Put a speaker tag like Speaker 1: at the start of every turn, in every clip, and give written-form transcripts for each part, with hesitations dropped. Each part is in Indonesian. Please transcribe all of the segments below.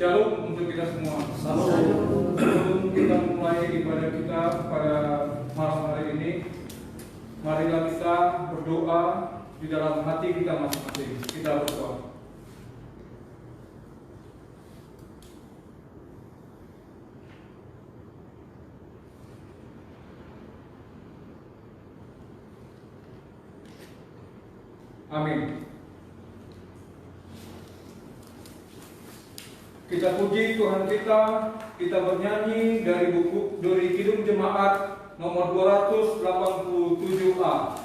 Speaker 1: Shalom untuk kita semua. Sebelum kita mulai ibadah kita pada malam hari ini, marilah kita berdoa di dalam hati kita masing-masing. Kita berdoa. Amin. Kita puji Tuhan kita bernyanyi dari Kidung Jemaat nomor 287A.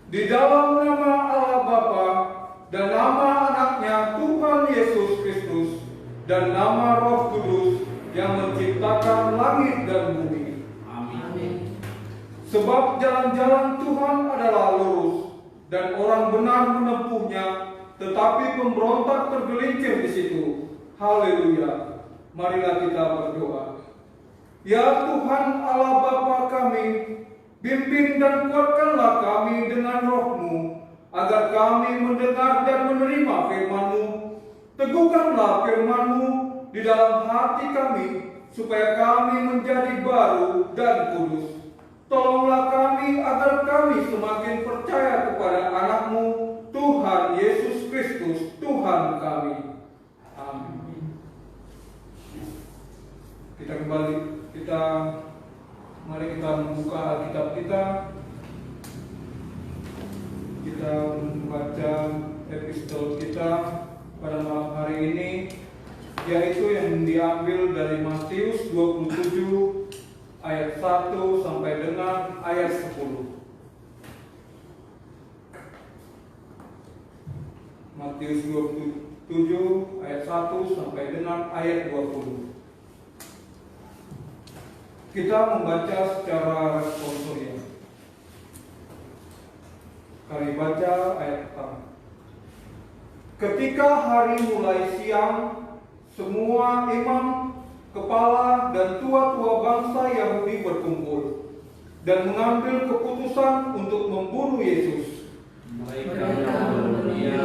Speaker 1: Di dalam nama Allah Bapa dan nama anaknya Tuhan Yesus Kristus dan nama Roh Kudus yang menciptakan langit dan bumi. Amin. Sebab jalan-jalan Tuhan adalah lurus dan orang benar menempuhnya, tetapi pemberontak tergelincir di situ. Haleluya. Marilah kita berdoa. Ya Tuhan Allah Bapa kami, bimbing dan kuatkanlah kami dengan roh-Mu, agar kami mendengar dan menerima firman-Mu. Teguhkanlah firman-Mu di dalam hati kami, supaya kami menjadi baru dan kudus. Tolonglah kami agar kami semakin percaya kepada Anak-Mu, Tuhan Yesus Kristus, Tuhan kami. Amin. Mari kita membuka Alkitab kita. Kita membaca episode kita pada malam hari ini, yaitu yang diambil dari Matius 27 ayat 1 sampai dengan ayat 10. Matius 27 ayat 1 sampai dengan ayat 20. Kita membaca secara responsorial. Kami baca ayat pertama. Ketika hari mulai siang, semua imam, kepala, dan tua-tua bangsa Yahudi berkumpul dan mengambil keputusan untuk membunuh Yesus.
Speaker 2: Mereka membunuh Dia,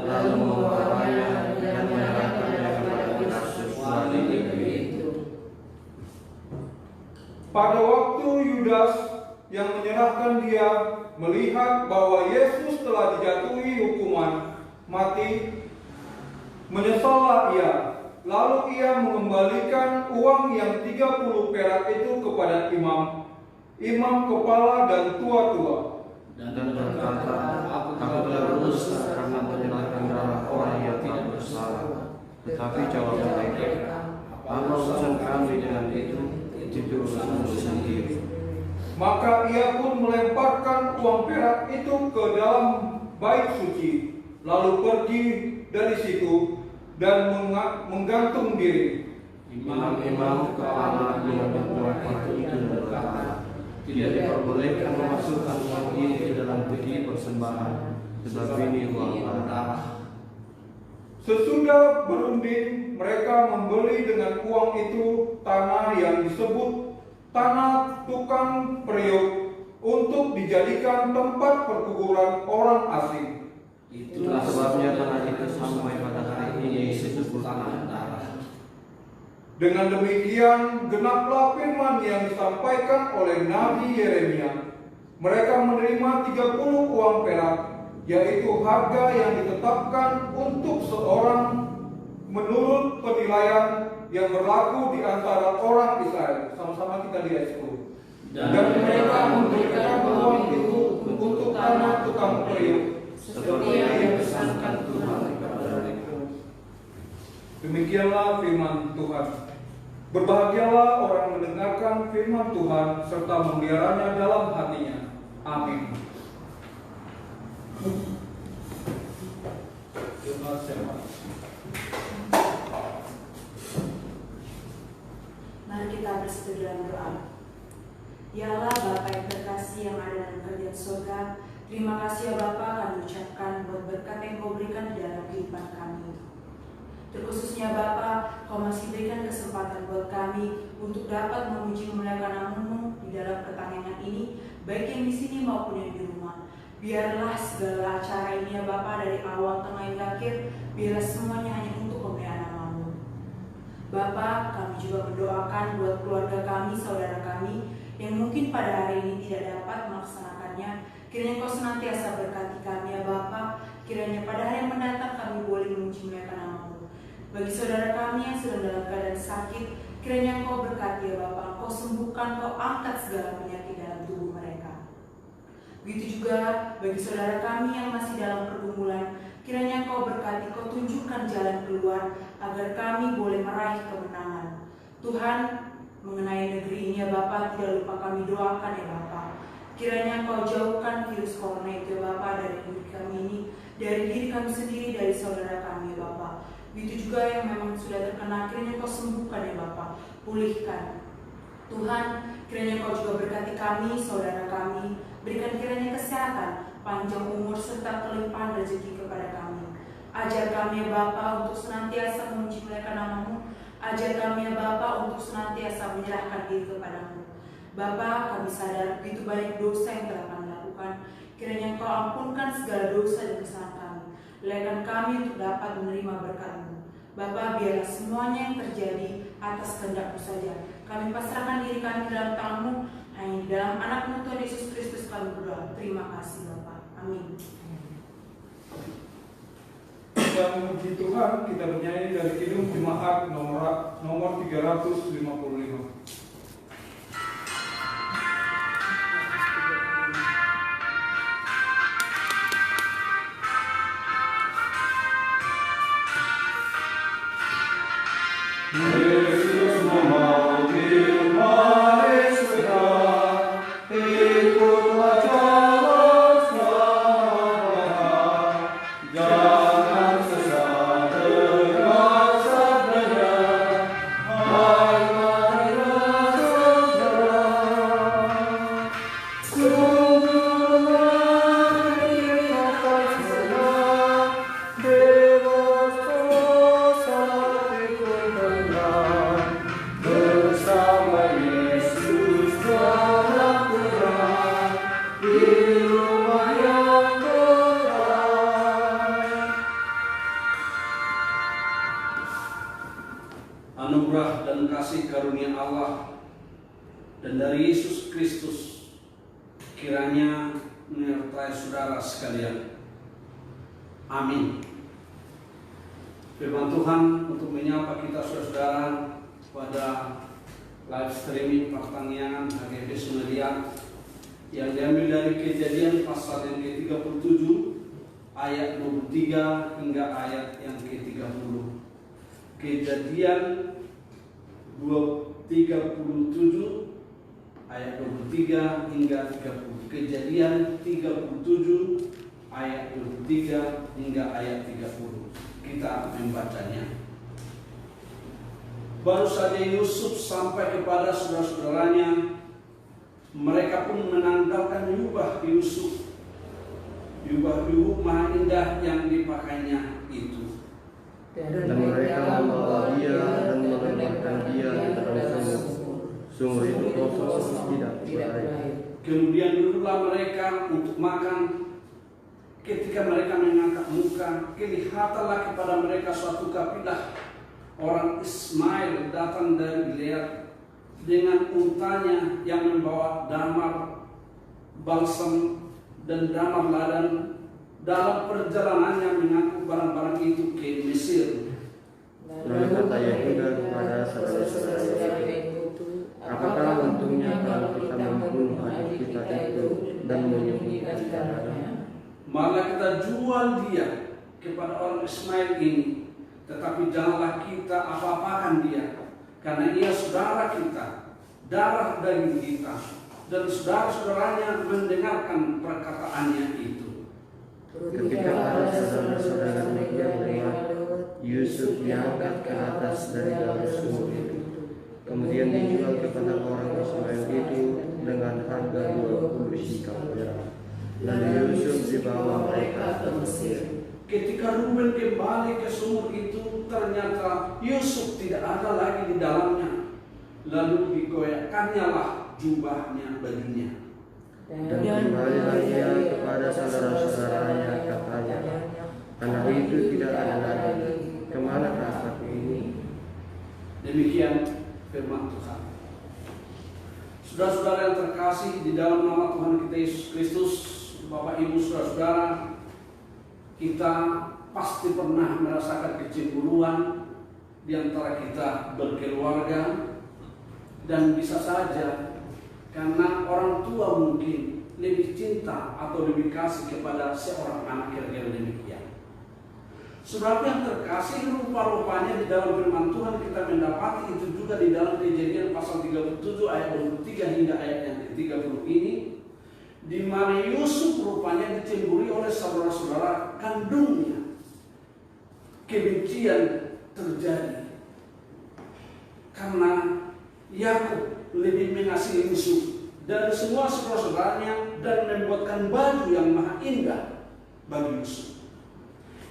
Speaker 2: lalu membawanya dan menyerahkannya kepada Pilatus wali negeri itu.
Speaker 1: Pada waktu Yudas yang menyerahkan Dia melihat bahwa Yesus telah dijatuhi hukuman mati, menyesallah ia. Lalu ia mengembalikan uang yang 30 perak itu kepada imam, kepala dan tua-tua.
Speaker 2: Dan berkata, aku telah berdosa karena menyerahkan darah orang yang tidak bersalah. Tetapi jawab mereka, apa urusan kami dengan itu urusanmu sendiri.
Speaker 1: Maka ia pun melemparkan uang perak itu ke dalam bait suci, lalu pergi dari situ dan menggantung diri.
Speaker 2: Imam-imam kepala yang membuat itu berkata, tidak diperbolehkan memasukkan uang ini ke dalam peti persembahan, sebab ini uang darah.
Speaker 1: Sesudah berunding, mereka membeli dengan uang itu tanah yang disebut tanah tukang periuk untuk dijadikan tempat perkuburan orang asing.
Speaker 2: Itulah sebabnya tanah itu sampai pada hari ini disebut tanah darah.
Speaker 1: Dengan demikian, genaplah firman yang disampaikan oleh Nabi Yeremia. Mereka menerima 30 uang perak, yaitu harga yang ditetapkan untuk seorang menurut penilaian yang berlaku di antara orang Israel. Sama-sama kita lihat 10. Dan mereka memberikan uang itu untuk tanah tukang periuk, seperti yang dipesankan Tuhan kepadaku. Demikianlah firman Tuhan. Berbahagialah orang mendengarkan firman Tuhan serta memeliharanya dalam hatinya. Amin.
Speaker 3: Mari kita bersatu dalam doa. Ya Allah, Bapa yang terkasih yang ada dalam kerajaan surga, terima kasih ya Bapa, kami ucapkan buat berkat yang Kau berikan di dalam kehidupan kami. Terkhususnya Bapa, Kau masih berikan kesempatan buat kami untuk dapat memuji memuliakan nama-Mu di dalam pertandingan ini, baik yang di sini maupun yang di rumah. Biarlah segala acara ini ya Bapa, dari awal, tengah hingga akhir, biarlah semuanya hanya untuk kemuliaan nama-Mu. Bapa, kami juga mendoakan buat keluarga kami, saudara kami, yang mungkin pada hari ini tidak dapat melaksanakannya. Kiranya Kau senantiasa berkati kami ya Bapa. Kiranya pada hari yang mendatang kami boleh memuji memuliakan nama-Mu. Bagi saudara kami yang sedang dalam keadaan sakit, kiranya Kau berkati ya Bapa. Kau sembuhkan, Kau angkat segala penyakit dalam tubuh mereka. Begitu juga bagi saudara kami yang masih dalam pergumulan, kiranya Kau berkati, Kau tunjukkan jalan keluar agar kami boleh meraih kemenangan. Tuhan, mengenai negeri ini ya Bapa, tidak lupa kami doakan ya Bapa. Kiranya Kau jauhkan virus corona itu ya Bapa dari diri kami ini, dari diri kami sendiri, dari saudara kami ya Bapa. Begitu juga yang memang sudah terkena, kiranya Kau sembuhkan ya Bapa, pulihkan. Tuhan, kiranya Kau juga berkati kami, saudara kami, berikan kiranya kesehatan, panjang umur serta kelimpahan rezeki kepada kami. Ajar kami ya Bapa untuk senantiasa memuji memuliakan nama-Mu. Ajar kami ya Bapa untuk senantiasa menyerahkan diri kepada-Mu. Bapa, kami sadar begitu banyak dosa yang telah kami lakukan. Kiranya Kau ampunkan segala dosa dan kesalahan kami. Laikan kami untuk dapat menerima berkat-Mu. Bapa, biarlah semuanya yang terjadi atas kehendak-Mu saja. Kami pasrahkan diri kami dalam tangan-Mu. Hanya di dalam anak-Mu Tuhan Yesus Kristus kami berdoa. Terima kasih Bapa. Amin.
Speaker 1: Dan puji Tuhan, kita bernyanyi dari Kidung Jemaat nomor 355. Yesus memanggil, mari segera ikutlah jalan selamat. Jangan sesat dengan sabdanya, hai marilah segera. Sungguhlah ingatkan segera, bebas dosa bersama Yesus dalam Tuhan di rumah yang kekal.
Speaker 2: Anugerah dan kasih karunia Allah dan dari Yesus Kristus kiranya menyertai saudara sekalian. Amin. Firman Tuhan untuk menyapa kita saudara pada live streaming pertanian HGB Sumedang yang diambil dari Kejadian pasal yang ke-37 ayat 23 hingga ayat yang ke-30. Kejadian 37 ayat 23 hingga 30. Kejadian 37 ayat 23 hingga ayat 30. Kita membacanya. Baru saja Yusuf sampai kepada saudara-saudaranya, mereka pun menanggalkan jubah Yusuf, jubah maha indah yang dipakainya itu.
Speaker 4: Dan mereka membawa dia dan melemparkan dia di dalam sumur itu kosong tidak berair.
Speaker 2: Kemudian duduklah mereka untuk makan. Ketika mereka mengangkat muka, kelihatanlah kepada mereka suatu kapilah
Speaker 5: orang Ismail datang dari Gilead dengan untanya yang membawa damar, balsam, dan damar ladang dalam perjalanannya mengangkut barang-barang itu ke Mesir.
Speaker 4: Lalu kata Yehuda kepada saudara-saudara itu, apakah untungnya kalau kita membunuh adik kita itu dan menyembunyikan darahnya?
Speaker 5: Malah kita jual dia kepada orang Ismail ini, tetapi janganlah kita apa-apakan dia, karena ia saudara kita, darah daging kita, dan saudara-saudaranya mendengarkan perkataannya itu.
Speaker 4: Ketika para saudara-saudara melihat Yusuf diangkat ke atas dari dalam sumur itu, kemudian dijual kepada orang Ismail itu dengan harga 20 shikal perak. Lalu Yusuf dibawa mereka ke Mesir.
Speaker 5: Ketika Ruben kembali ke sumur itu, ternyata Yusuf tidak ada lagi di dalamnya. Lalu digoyahkannya lah jubahnya baginya.
Speaker 4: Dan kembalilah ia kepada saudara-saudaranya, katanya, anak itu tidak ada lagi. Kemanakah aku ini?
Speaker 5: Demikian firman Tuhan. Saudara-saudara yang terkasih di dalam nama Tuhan kita Yesus Kristus, Bapak Ibu saudara-saudara, kita pasti pernah merasakan kecemburuan di antara kita berkeluarga, dan bisa saja karena orang tua mungkin lebih cinta atau lebih kasih kepada seorang anak, kira-kira demikian. Saudara yang terkasih, rupa-rupanya di dalam firman Tuhan kita mendapati itu juga di dalam Kejadian pasal 37 ayat 23 hingga ayat yang ke-30 ini, di mana Yusuf rupanya dicemburi oleh saudara-saudara kandungnya. Kebencian terjadi karena Yakub lebih mengasihi Yusuf dari semua saudara-saudaranya dan membuatkan baju yang maha indah bagi Yusuf.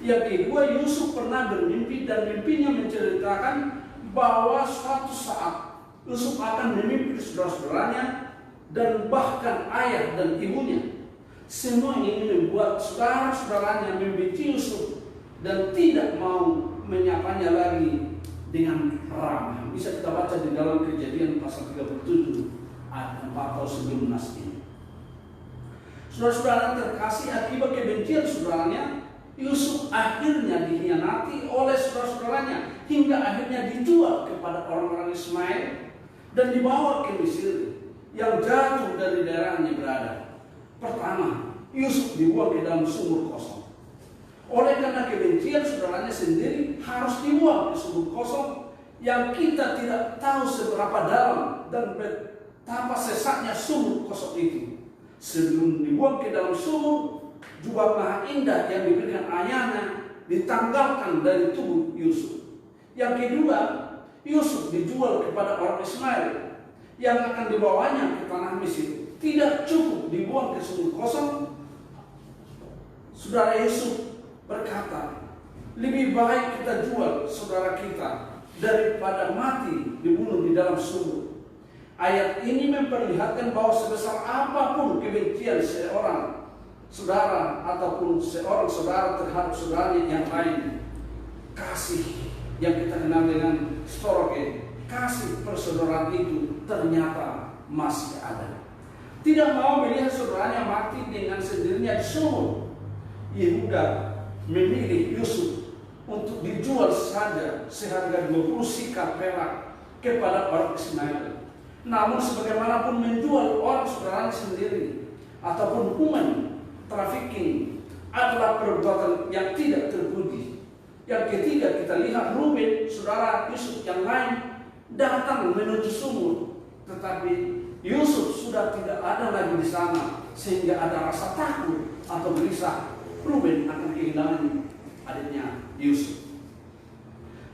Speaker 5: Yang kedua, Yusuf pernah bermimpi dan mimpinya menceritakan bahwa suatu saat Yusuf akan memimpin saudara-saudaranya dan bahkan ayah dan ibunya. Semua ini membuat saudara-saudaranya membenci Yusuf dan tidak mau menyapanya lagi dengan ramah. Bisa kita baca di dalam Kejadian pasal 37 ayat 4 atau 19 ini. Saudara-saudara terkasih, akibat kebencian saudaranya, Yusuf akhirnya dikhianati oleh saudara-saudaranya hingga akhirnya dijual kepada orang-orang Ismail dan dibawa ke Mesir yang jauh dari daerahnya berada. Pertama, Yusuf dibuang ke dalam sumur kosong. Oleh karena kebencian saudaranya sendiri, harus dibuang ke sumur kosong yang kita tidak tahu seberapa dalam dan betapa sesatnya sumur kosong itu. Sebelum dibuang ke dalam sumur, jubah maha indah yang diberikan ayahnya ditanggalkan dari tubuh Yusuf. Yang kedua, Yusuf dijual kepada orang Ismail yang akan dibawanya ke tanah Mesir. Tidak cukup dibuang ke sumur kosong. Saudara Yusuf berkata, lebih baik kita jual saudara kita daripada mati dibunuh di dalam sumur. Ayat ini memperlihatkan bahwa sebesar apapun kebencian seorang saudara ataupun seorang saudara terhadap saudaranya yang lain, kasih yang kita kenal dengan storge, kasih persaudaraan itu ternyata masih ada. Tidak mau melihat saudaranya mati dengan sendirinya di sumur, Yehuda memilih Yusuf untuk dijual saja seharga 20 shikal perak kepada orang Ismail. Namun sebagaimanapun menjual orang saudaranya sendiri ataupun hukuman trafficking adalah perbuatan yang tidak terpuji. Yang ketiga, kita lihat Ruben, saudara Yusuf yang lain, datang menuju sumur, tetapi Yusuf sudah tidak ada lagi di sana, sehingga ada rasa takut atau gelisah. Ruben akan kehilangan adiknya Yusuf.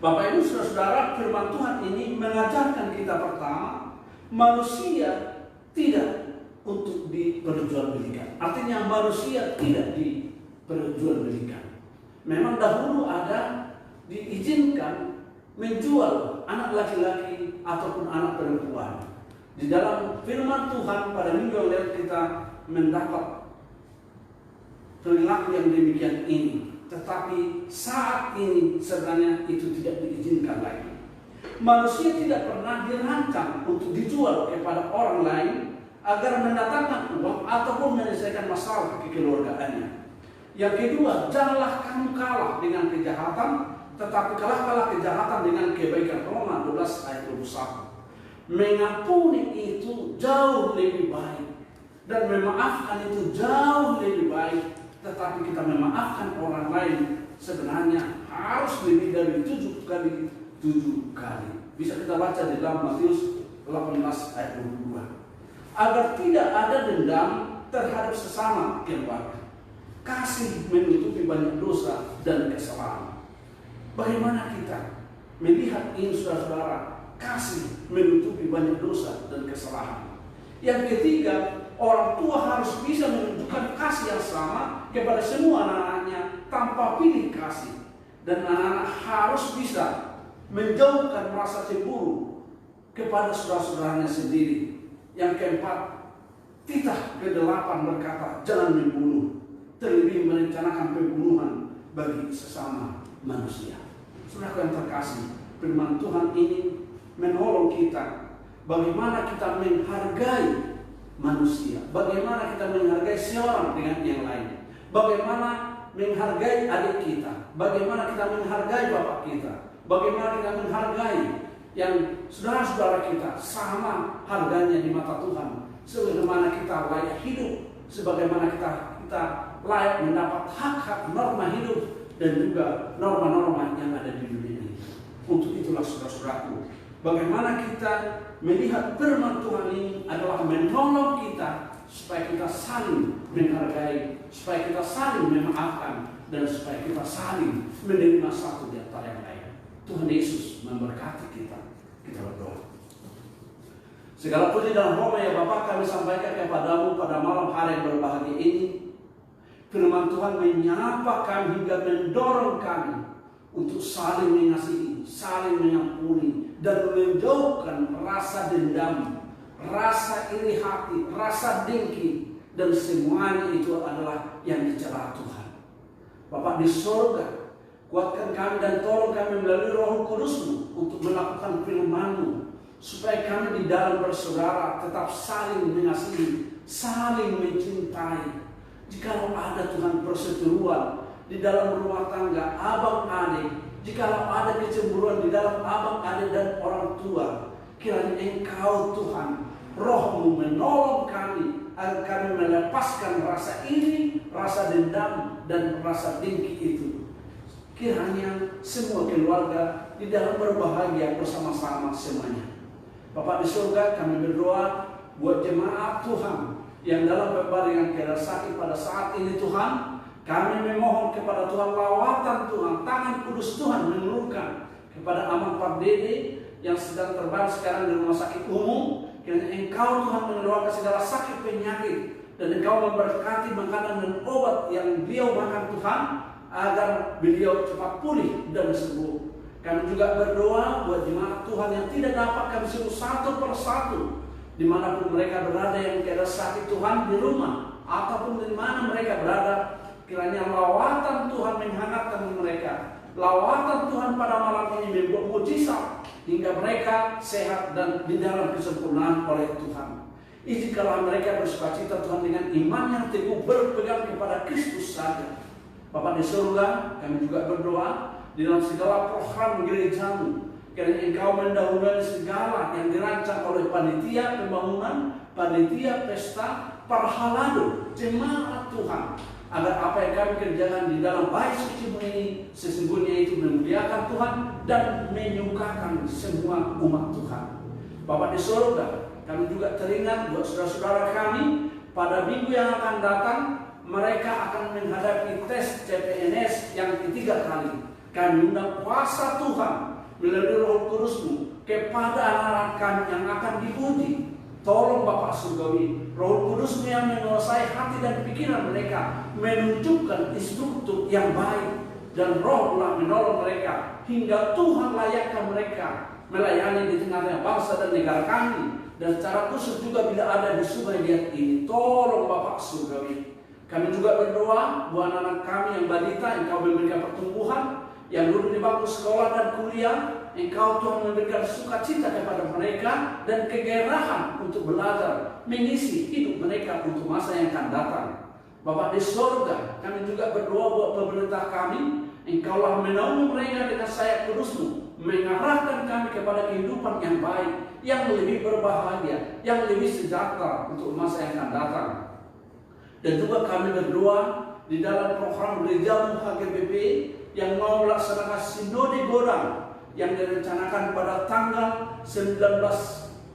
Speaker 5: Bapak Ibu saudara, firman Tuhan ini mengajarkan kita pertama, manusia tidak untuk diperjualbelikan. Artinya manusia tidak diperjualbelikan. Memang dahulu ada diizinkan menjual anak laki-laki ataupun anak perempuan. Di dalam firman Tuhan pada minggu yang lalu kita mendapat perilaku yang demikian ini. tetapi saat ini sebenarnya itu tidak diizinkan lagi. Manusia tidak pernah dirancang untuk dijual kepada orang lain agar mendatangkan uang ataupun menyelesaikan masalah kekeluargaannya. Yang kedua, janganlah kamu kalah dengan kejahatan, tetapi kalahkanlah kejahatan dengan kebaikan. Roma 12 ayat 21. Mengampuni itu jauh lebih baik, dan memaafkan itu jauh lebih baik. Tetapi kita memaafkan orang lain sebenarnya harus lebih dari 7 kali 7 kali. Bisa kita baca di dalam Matius 18 ayat 22. Agar tidak ada dendam terhadap sesama keluarga. Kasih menutupi banyak dosa dan kesalahan. Bagaimana kita melihat ini, saudara-saudara? Kasih menutupi banyak dosa dan kesalahan. Yang ketiga, orang tua harus bisa menunjukkan kasih yang sama kepada semua anak-anaknya tanpa pilih kasih. Dan anak-anak harus bisa menjauhkan rasa cemburu kepada saudara-saudaranya sendiri. Yang keempat, titah ke-8 berkata, jangan membunuh, terlebih merencanakan pembunuhan bagi sesama manusia. Saudara yang terkasih, firman Tuhan ini menolong kita bagaimana kita menghargai manusia, bagaimana kita menghargai seorang dengan yang lain, bagaimana menghargai adik kita, bagaimana kita menghargai bapak kita, bagaimana kita menghargai yang saudara-saudara kita sama harganya di mata Tuhan, sebagaimana kita layak hidup, sebagaimana kita layak mendapat hak-hak norma hidup dan juga norma-norma yang ada di dunia ini. Untuk itulah saudara-saudaraku, bagaimana kita melihat firman Tuhan ini adalah menolong kita supaya kita saling menghargai, supaya kita saling memaafkan, dan supaya kita saling menerima satu di antara yang lain. Tuhan Yesus memberkati kita. Kita berdoa. Segala puji dan hormat ya Bapa kami sampaikan kepadamu pada malam hari yang berbahagia ini. Firman Tuhan menyapa kami hingga mendorong kami untuk saling mengasihi, saling mengampuni, dan menjauhkan rasa dendam, rasa iri hati, rasa dengki, dan semuanya itu adalah yang dicela Tuhan. Bapak di surga, kuatkan kami dan tolong kami melalui Roh Kudus-Mu untuk melakukan firman-Mu, supaya kami di dalam bersaudara tetap saling mengasihi, saling mencintai. Jikalau ada Tuhan perseteruan di dalam rumah tangga abang adik, jikalau ada kecemburuan di dalam abang adik dan orang tua, kiranya Engkau Tuhan, Roh-Mu menolong kami agar kami melepaskan rasa iri, rasa dendam, dan rasa dengki itu. Kiranya semua keluarga di dalam berbahagia bersama-sama semuanya. Bapak di surga, kami berdoa buat jemaat Tuhan yang dalam berbaringan keadaan sakit pada saat ini Tuhan. Kami memohon kepada Tuhan lawatan Tuhan, tangan kudus Tuhan menurunkan kepada Amang Pardede yang sedang terbaring sekarang di rumah sakit umum. Kiranya Engkau Tuhan mengeluarkan segala sakit penyakit, dan Engkau memberkati makanan dan obat yang beliau makan Tuhan, agar beliau cepat pulih dan sembuh. Kami juga berdoa buat jemaat Tuhan yang tidak dapat kami sembuh satu persatu, dimanapun mereka berada yang keadaan sakit Tuhan, di rumah ataupun di mana mereka berada. Kiranya lawatan Tuhan menghangatkan mereka, lawatan Tuhan pada malam ini membuat mujizat hingga mereka sehat dan di dalam kesempurnaan oleh Tuhan. Izinkanlah mereka bersukacita Tuhan dengan iman yang teguh berpegang kepada Kristus saja. Bapak di surga, kami juga berdoa di dalam segala program gerejamu, kiranya Engkau mendahului segala yang dirancang oleh panitia pembangunan, panitia pesta, parhalado, jemaat Tuhan, agar apa yang kami kerjakan di dalam bait suci ini sesungguhnya itu memuliakan Tuhan dan menyukakan semua umat Tuhan. Bapak di surga, kami juga teringat buat saudara-saudara kami pada minggu yang akan datang, mereka akan menghadapi tes CPNS yang ketiga kali. Kami undang kuasa Tuhan melalui Roh Kudus-Mu kepada anak-anak kami yang akan diuji. Tolong Bapak Surgawi, Roh Kudus-Mu yang menguasai hati dan pikiran mereka, menunjukkan instruktur yang baik, dan Roh-Mu menolong mereka hingga Tuhan layakkan mereka melayani di tengah-tengah bangsa dan negara kami, dan secara khusus juga bila ada di sungai liat ini. Tolong Bapak Surgawi, Kami juga berdoa buat anak-anak kami yang balita, Engkau memberikan pertumbuhan, yang duduk di bangku sekolah dan kuliah, Engkau Tuhan memberikan sukacita kepada mereka dan kegairahan untuk belajar, mengisi hidup mereka untuk masa yang akan datang. Bapa di sorga, kami juga berdoa buat pemerintah kami, Engkaulah menaungi mereka dengan sayap kudus-Mu, mengarahkan kami kepada kehidupan yang baik, yang lebih berbahagia, yang lebih sejahtera untuk masa yang akan datang. Dan juga kami berdoa di dalam program Gereja HGBP yang mau melaksanakan Sinode Godang yang direncanakan pada tanggal 19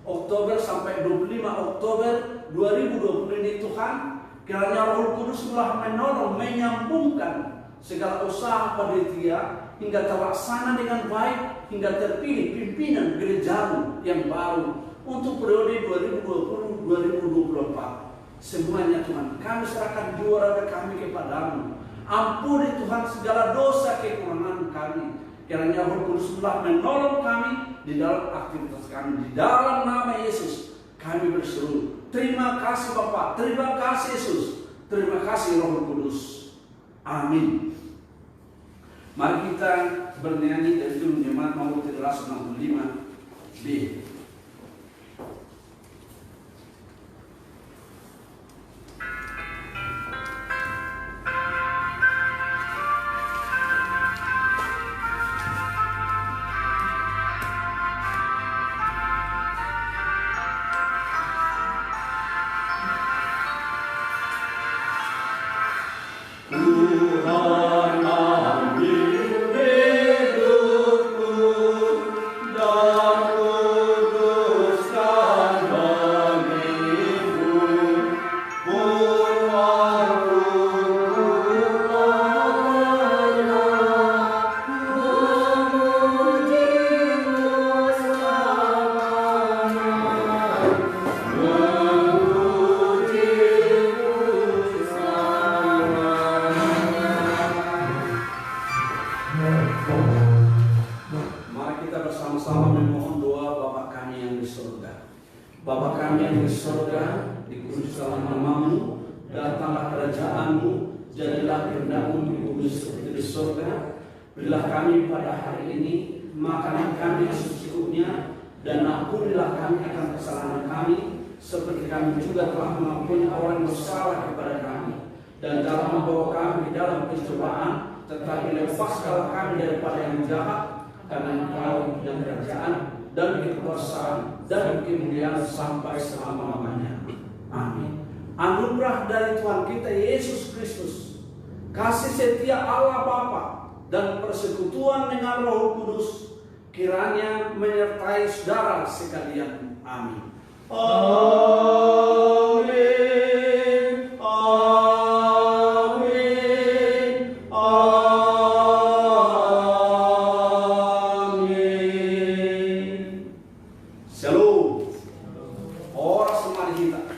Speaker 5: Oktober sampai 25 Oktober 2020 ini Tuhan, kiranya Roh Kudus telah menolong, menyambungkan segala usaha panitia hingga terlaksana dengan baik, hingga terpilih pimpinan gerejamu yang baru untuk periode 2020-2024. Semuanya Tuhan, kami serahkan jiwa kami kepadamu. Ampuni Tuhan segala dosa kekurangan kami. Kiranya Roh Kudus telah menolong kami di dalam aktivitas kami. Di dalam nama Yesus kami berseru. Terima kasih Bapa, terima kasih Yesus, terima kasih Roh Kudus. Amin. Mari kita bernyanyi dari judul Jemaat Mazmur 365B. Berilah kami pada hari ini makanan kami secukupnya, dan ampunilah kami akan kesalahan kami, seperti kami juga telah mengampuni orang yang bersalah kepada kami. Dan jangan membawa kami dalam pencobaan, tetapi lepaskanlah kami daripada yang jahat, karena Engkau yang kerajaan dan kekuasaan dan kemuliaan sampai selama-lamanya. Amin. Anugerah dari Tuhan kita Yesus Kristus, kasih setia Allah Bapa, dan persekutuan dengan Roh Kudus kiranya menyertai saudara sekalian. Amin. Amin. Amin. Amin. Shalom. Ora semari kita.